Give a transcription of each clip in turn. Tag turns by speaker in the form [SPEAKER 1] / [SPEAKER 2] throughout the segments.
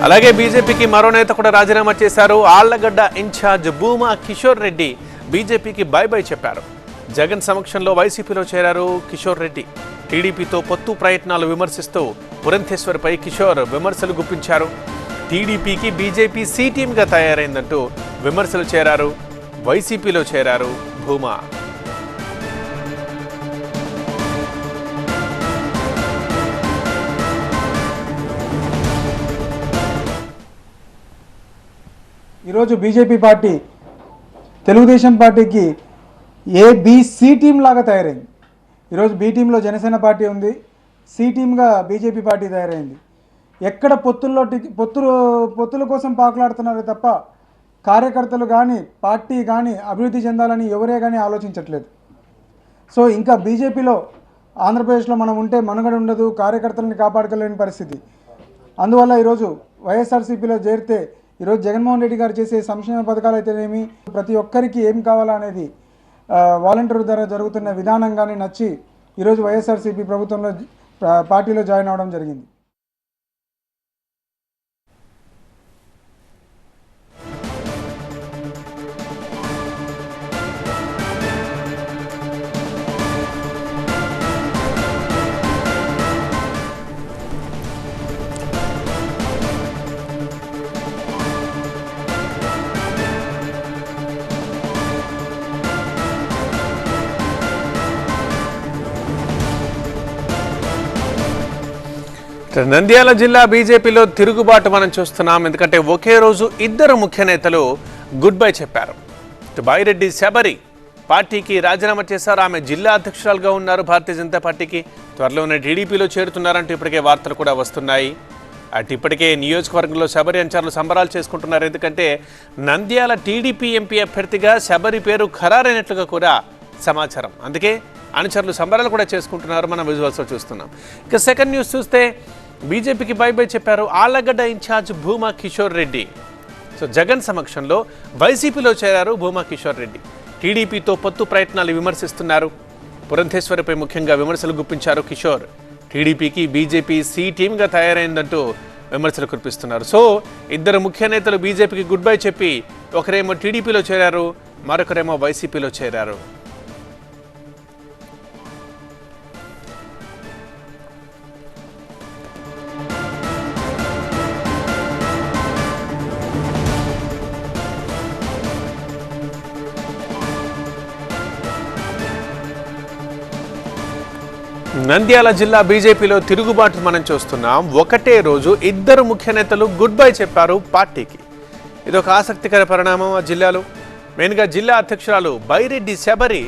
[SPEAKER 1] అలాగే బీజేపీకి మరో నేత కూడా రాజీనామా చేశారు. ఆళ్లగడ్డ ఇన్ఛార్జ్ భూమా కిషోర్ రెడ్డి బీజేపీకి బై బై చెప్పారు. జగన్ సమక్షంలో వైసీపీలో చేరారు కిషోర్ రెడ్డి. టీడీపీతో పొత్తు ప్రయత్నాలు విమర్శిస్తూ పురంధేశ్వర్పై కిషోర్ విమర్శలు గుప్పించారు. టీడీపీకి బీజేపీ సి టీమ్గా తయారైందంటూ విమర్శలు చేరారు. వైసీపీలో చేరారు భూమా.
[SPEAKER 2] ఈరోజు బీజేపీ పార్టీ తెలుగుదేశం పార్టీకి ఏబిసి టీం లాగా తయారైంది. ఈరోజు బి టీంలో జనసేన పార్టీ ఉంది, సి టీంగా బీజేపీ పార్టీ తయారైంది. ఎక్కడ పొత్తుల కోసం పాకులాడుతున్నారే తప్ప కార్యకర్తలు కానీ పార్టీ కానీ అభివృద్ధి చెందాలని ఎవరే కానీ ఆలోచించట్లేదు. సో ఇంకా బీజేపీలో ఆంధ్రప్రదేశ్లో మనం ఉంటే మనుగడ ఉండదు, కార్యకర్తలని కాపాడుకోలేని పరిస్థితి. అందువల్ల ఈరోజు వైఎస్ఆర్సీపీలో చేరితే ఈరోజు జగన్మోహన్ రెడ్డి గారు చేసే సంక్షేమ పథకాలు అయితేనేమి, ప్రతి ఒక్కరికి ఏం కావాలా అనేది వాలంటీర్ ద్వారా జరుగుతున్న విధానం కానీ నచ్చి ఈరోజు వైఎస్ఆర్సీపీ ప్రభుత్వంలో పార్టీలో జాయిన్ అవ్వడం జరిగింది.
[SPEAKER 1] నంద్యాల జిల్లా బీజేపీలో తిరుగుబాటు మనం చూస్తున్నాం. ఎందుకంటే ఒకే రోజు ఇద్దరు ముఖ్య నేతలు గుడ్ బై చెప్పారు. బాయిరెడ్డి శబరి పార్టీకి రాజీనామా చేశారు. ఆమె జిల్లా అధ్యక్షురాలుగా ఉన్నారు భారతీయ జనతా పార్టీకి. త్వరలోనే టీడీపీలో చేరుతున్నారంటూ ఇప్పటికే వార్తలు కూడా వస్తున్నాయి. అటు ఇప్పటికే నియోజకవర్గంలో శబరి అనుచరులు సంబరాలు చేసుకుంటున్నారు. ఎందుకంటే నంద్యాల టీడీపీ ఎంపీ అభ్యర్థిగా శబరి పేరు ఖరారైనట్లుగా కూడా సమాచారం. అందుకే అనుచరులు సంబరాలు కూడా చేసుకుంటున్నారు. మనం విజువల్స్లో చూస్తున్నాం. ఇక సెకండ్ న్యూస్ చూస్తే బీజేపీకి బై బై చెప్పారు ఆళ్లగడ్డ ఇన్ఛార్జ్ భూమా కిషోర్ రెడ్డి. సో జగన్ సమక్షంలో వైసీపీలో చేరారు భూమా కిషోర్ రెడ్డి. టీడీపీతో పొత్తు ప్రయత్నాలు విమర్శిస్తున్నారు. పురంధేశ్వరిపై ముఖ్యంగా విమర్శలు గుప్పించారు కిషోర్. టీడీపీకి బీజేపీ సి టీమ్గా తయారైందంటూ విమర్శలు కురిపిస్తున్నారు. సో ఇద్దరు ముఖ్య నేతలు బీజేపీకి గుడ్ బై చెప్పి ఒకరేమో టీడీపీలో చేరారు, మరొకరేమో వైసీపీలో చేరారు. నంద్యాల జిల్లా బీజేపీలో తిరుగుబాటు మనం చూస్తున్నాం. ఒకటే రోజు ఇద్దరు ముఖ్య నేతలు గుడ్ బై చెప్పారు పార్టీకి. ఇదొక ఆసక్తికర పరిణామం. ఆ జిల్లాలో మెయిన్గా జిల్లా అధ్యక్షురాలు బైరెడ్డి శబరి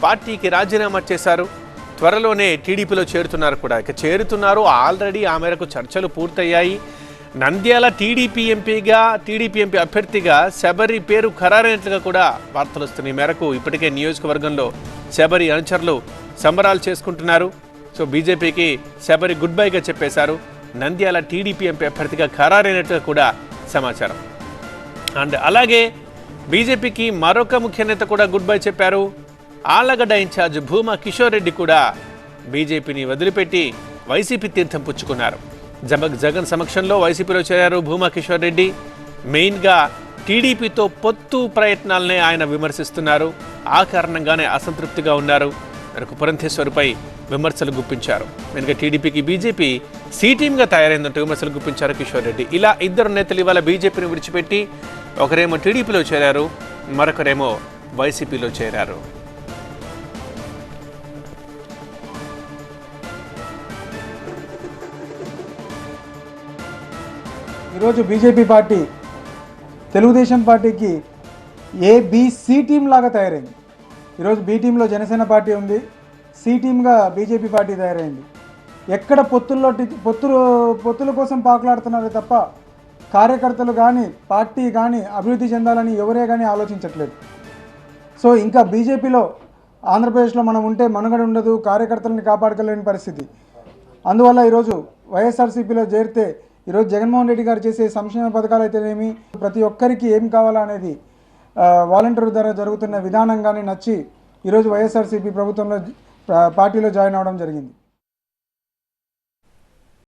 [SPEAKER 1] పార్టీకి రాజీనామా చేశారు. త్వరలోనే టీడీపీలో చేరుతున్నారు కూడా. ఇక చేరుతున్నారు, ఆల్రెడీ ఆ మేరకు చర్చలు పూర్తయ్యాయి. నంద్యాల టీడీపీ ఎంపీ అభ్యర్థిగా శబరి పేరు ఖరారైనట్లుగా కూడా వార్తలు వస్తున్నాయి. ఈ మేరకు ఇప్పటికే నియోజకవర్గంలో శబరి అనుచరులు సంబరాలు చేసుకుంటున్నారు. సో బీజేపీకి శబరి గుడ్ బైగా చెప్పేశారు. నంద్యాల టీడీపీ ఎంపీ అభ్యర్థిగా ఖరారైనట్టుగా కూడా సమాచారం. అండ్ అలాగే బీజేపీకి మరొక ముఖ్య నేత కూడా గుడ్ బై చెప్పారు. ఆళ్లగడ్డ ఇన్ఛార్జ్ భూమా కిషోర్ రెడ్డి కూడా బీజేపీని వదిలిపెట్టి వైసీపీ తీర్థం పుచ్చుకున్నారు. జగన్ సమక్షంలో వైసీపీలో చేరారు భూమా కిషోర్ రెడ్డి. మెయిన్గా టీడీపీతో పొత్తు ప్రయత్నాలనే ఆయన విమర్శిస్తున్నారు. ఆ కారణంగానే అసంతృప్తిగా ఉన్నారు. మరొక పురంధేశ్వరిపై విమర్శలు గుప్పించారు. మెయిన్గా టీడీపీకి బీజేపీ సి టీమ్గా తయారైందంటూ విమర్శలు గుప్పించారు కిషోర్ రెడ్డి. ఇలా ఇద్దరు నేతలు ఇవాళ బీజేపీని విడిచిపెట్టి ఒకరేమో టీడీపీలో చేరారు, మరొకరేమో వైసీపీలో చేరారు.
[SPEAKER 2] ఈరోజు బీజేపీ పార్టీ తెలుగుదేశం పార్టీకి ఏబిసి టీం లాగా తయారైంది. ఈరోజు బి టీంలో జనసేన పార్టీ ఉంది, సి టీంగా బీజేపీ పార్టీ తయారైంది. ఎక్కడ పొత్తుల కోసం పాకులాడుతున్నారే తప్ప కార్యకర్తలు కానీ పార్టీ కానీ అభివృద్ధి చెందాలని ఎవరే కానీ ఆలోచించట్లేదు. సో ఇంకా బీజేపీలో ఆంధ్రప్రదేశ్లో మనం ఉంటే మనుగడ ఉండదు, కార్యకర్తలని కాపాడుకోలేని పరిస్థితి. అందువల్ల ఈరోజు వైఎస్ఆర్సీపీలో చేరితే ఈరోజు జగన్మోహన్ రెడ్డి గారు చేసే సంక్షేమ పథకాలు అయితేనేమి, ప్రతి ఒక్కరికి ఏం కావాలా అనేది వాలంటీర్ ద్వారా జరుగుతున్న విధానం కానీ నచ్చి ఈరోజు వైఎస్ఆర్సీపీ ప్రభుత్వంలో పార్టీలో జాయిన్ అవ్వడం జరిగింది.